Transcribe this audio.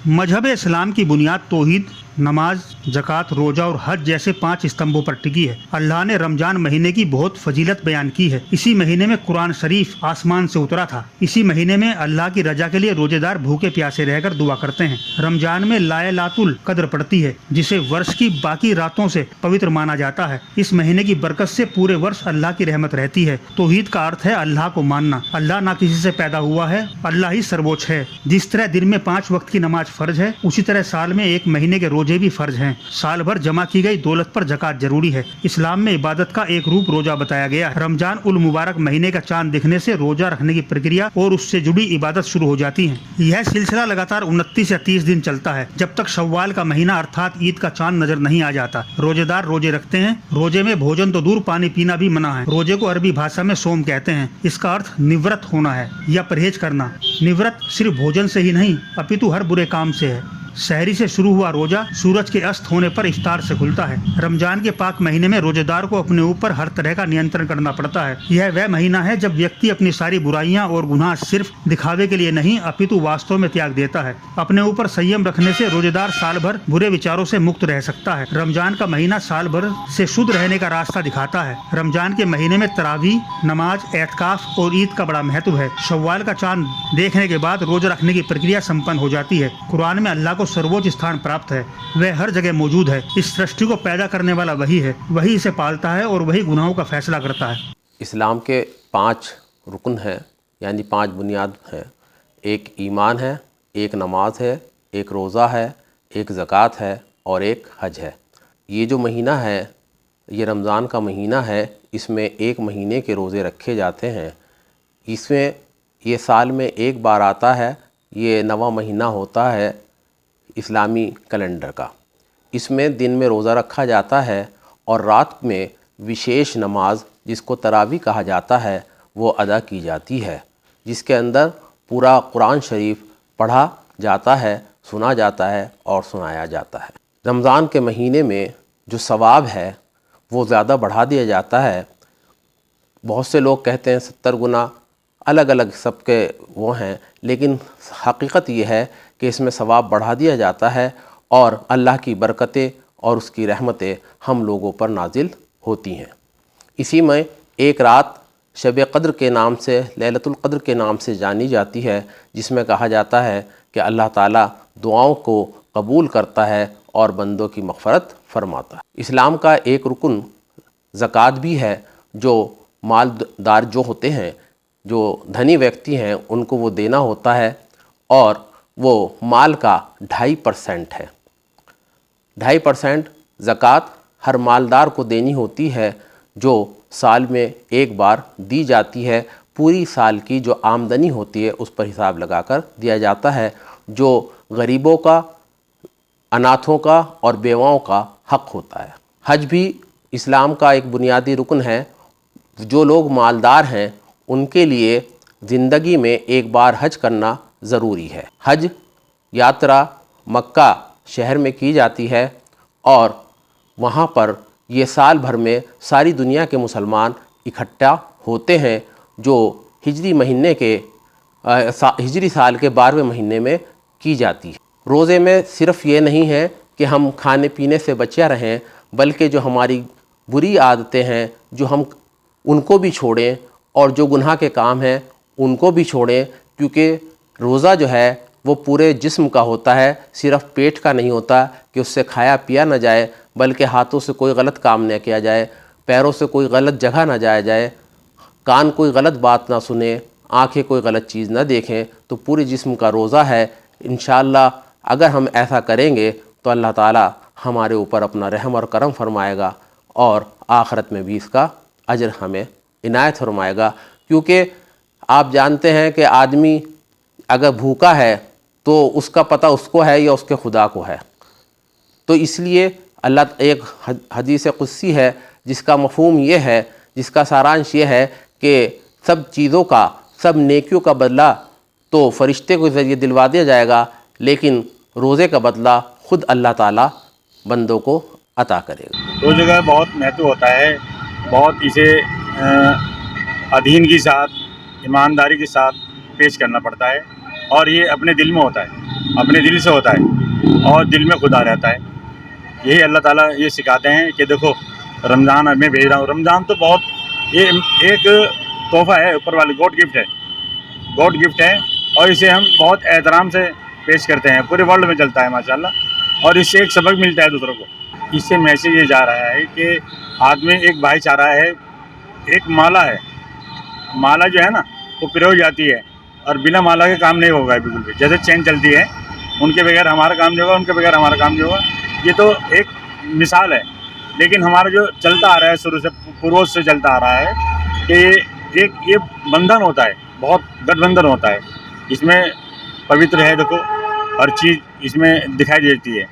मजहब इस्लाम की बुनियाद तौहीद, नमाज, ज़कात, रोजा और हज जैसे 5 स्तंभों पर टिकी है। अल्लाह ने रमजान महीने की बहुत फजीलत बयान की है। इसी महीने में कुरान शरीफ आसमान से उतरा था। इसी महीने में अल्लाह की रजा के लिए रोजेदार भूखे प्यासे रहकर दुआ करते हैं। रमजान में लायलातुल कद्र पड़ती है, जिसे वर्ष की बाकी रातों से पवित्र माना जाता है। इस महीने की बरकत से पूरे वर्ष अल्लाह की रहमत रहती है। तौहीद का अर्थ है अल्लाह को मानना। अल्लाह ना किसी से पैदा हुआ है, अल्लाह ही सर्वोच्च है। जिस तरह दिन में 5 वक्त की नमाज फर्ज है, उसी तरह साल में 1 महीने के रोजे भी फर्ज हैं। साल भर जमा की गई दौलत पर ज़कात जरूरी है। इस्लाम में इबादत का एक रूप रोजा बताया गया है। रमजान उल मुबारक महीने का चांद दिखने से रोजा रखने की प्रक्रिया और उससे जुड़ी इबादत शुरू हो जाती है। यह सिलसिला लगातार 29 या 30 दिन चलता है, जब तक शव्वाल का महीना अर्थात ईद का चांद नजर नहीं आ जाता। रोजेदार रोजे रखते हैं। रोजे में भोजन तो दूर, पानी पीना भी मना है। रोजे को अरबी भाषा में सोम कहते हैं। इसका अर्थ निवृत्त होना है या परहेज करना। निवृत्त सिर्फ भोजन से ही नहीं, अपितु हर बुरे काम से है। सहरी से शुरू हुआ रोजा सूरज के अस्त होने पर इफ्तार से खुलता है। रमजान के पाक महीने में रोजेदार को अपने ऊपर हर तरह का नियंत्रण करना पड़ता है। यह वह महीना है जब व्यक्ति अपनी सारी बुराइयां और गुनाह सिर्फ दिखावे के लिए नहीं, अपितु वास्तव में त्याग देता है। अपने ऊपर संयम रखने से रोजेदार साल भर बुरे विचारों से मुक्त रह सकता है। रमजान का महीना साल भर से शुद्ध रहने का रास्ता दिखाता है। रमजान के महीने में तरावी, नमाज, एतकाफ और ईद का बड़ा महत्व है। शव्वाल का चांद देखने के बाद रोजा रखने की प्रक्रिया संपन्न हो जाती है। कुरान में अल्लाह को सर्वोच्च स्थान प्राप्त है। वह हर जगह मौजूद है। इस सृष्टि को पैदा करने वाला वही है। वही इसे पालता है और वही गुनाहों का फैसला करता है। इस्लाम के 5 रुकन हैं, यानी 5 बुनियाद हैं। एक ईमान है, एक नमाज है, एक रोज़ा है, एक ज़कात है और एक हज है। ये जो महीना है, ये रमज़ान का महीना है। इसमें 1 महीने के रोज़े रखे जाते हैं। इसमें ये साल में 1 बार आता है। ये 9वां महीना होता है इस्लामी कैलेंडर का। इसमें दिन में रोज़ा रखा जाता है और रात में विशेष नमाज, जिसको तरावी कहा जाता है, वो अदा की जाती है, जिसके अंदर पूरा कुरान शरीफ पढ़ा जाता है, सुना जाता है और सुनाया जाता है। रमज़ान के महीने में जो सवाब है वो ज़्यादा बढ़ा दिया जाता है। बहुत से लोग कहते हैं 70 गुना, अलग अलग सबके वो हैं, लेकिन हकीकत ये है कि इसमें सवाब बढ़ा दिया जाता है और अल्लाह की बरकतें और उसकी रहमतें हम लोगों पर नाजिल होती हैं। इसी में एक रात शब क़द्र के नाम से, लैलतुल क़द्र के नाम से जानी जाती है, जिसमें कहा जाता है कि अल्लाह ताला दुआओं को कबूल करता है और बंदों की मग़फ़रत फरमाता है। इस्लाम का एक रुकन ज़कात भी है, जो मालदार जो होते हैं, जो धनी व्यक्ति हैं, उनको वो देना होता है और वो माल का 2.5% है। 2.5% ज़कात हर मालदार को देनी होती है, जो साल में 1 बार दी जाती है। पूरी साल की जो आमदनी होती है उस पर हिसाब लगाकर दिया जाता है, जो गरीबों का, अनाथों का और बेवाओं का हक़ होता है। हज भी इस्लाम का एक बुनियादी रुकन है। जो लोग मालदार हैं उनके लिए ज़िंदगी में 1 बार हज करना ज़रूरी है। हज यात्रा मक्का शहर में की जाती है और वहाँ पर ये साल भर में सारी दुनिया के मुसलमान इकट्ठा होते हैं, जो हिजरी महीने के हिजरी साल के 12वें महीने में की जाती है। रोज़े में सिर्फ़ ये नहीं है कि हम खाने पीने से बचे रहें, बल्कि जो हमारी बुरी आदतें हैं, जो हम उनको भी छोड़ें और जो गुनाह के काम हैं उनको भी छोड़ें, क्योंकि रोज़ा जो है वो पूरे जिस्म का होता है। सिर्फ़ पेट का नहीं होता कि उससे खाया पिया न जाए, बल्कि हाथों से कोई गलत काम न किया जाए, पैरों से कोई गलत जगह न जाया जाए, कान कोई गलत बात ना सुने, आँखें कोई गलत चीज़ न देखें। तो पूरे जिस्म का रोज़ा है। इंशाअल्लाह अगर हम ऐसा करेंगे तो अल्लाह ताला हमारे ऊपर अपना रहम और करम फरमाएगा और आखिरत में भी इसका अजर हमें इनायत फरमाएगा। क्योंकि आप जानते हैं कि आदमी अगर भूखा है तो उसका पता उसको है या उसके खुदा को है। तो इसलिए अल्लाह, एक हदीस कुदसी है जिसका मफ़हूम ये है, जिसका सारांश ये है कि सब चीज़ों का, सब नेकियों का बदला तो फ़रिश्ते के ज़रिए दिलवा दिया जाएगा, लेकिन रोज़े का बदला ख़ुद अल्लाह ताला बंदों को अता करेगा। रोज़े का बहुत महत्व होता है। बहुत इसे अधीन के साथ, ईमानदारी के साथ पेश करना पड़ता है। اور یہ اپنے دل میں ہوتا ہے، اپنے دل سے ہوتا ہے اور دل میں خدا رہتا ہے. یہی اللہ تعالیٰ یہ سکھاتے ہیں کہ دیکھو رمضان میں بھیج رہا ہوں. رمضان تو بہت یہ ایک تحفہ ہے اوپر والے، گاڈ گفٹ ہے اور اسے ہم بہت احترام سے پیش کرتے ہیں. پورے ورلڈ میں چلتا ہے ماشاءاللہ، اور اس سے ایک سبق ملتا ہے دوسروں کو. اس سے میسیج یہ جا رہا ہے کہ آدمی ایک بھائی چارہ ہے. ایک مالا ہے، مالا جو ہے نا وہ پرو جاتی ہے اور بنا مالا کے کام نہیں ہوگا بالکل بھی. جیسے چین چلتی ہے، ان کے بغیر ہمارا کام نہیں ہوگا، ان کے بغیر ہمارا کام نہیں ہوگا. یہ تو ایک مثال ہے، لیکن ہمارا جو چلتا آ رہا ہے شروع سے، پوروج سے چلتا آ رہا ہے کہ یہ بندھن ہوتا ہے، بہت گٹھ بندھن ہوتا ہے. اس میں پوتر ہے، دیکھو ہر چیز اس میں دکھائی دیتی ہے.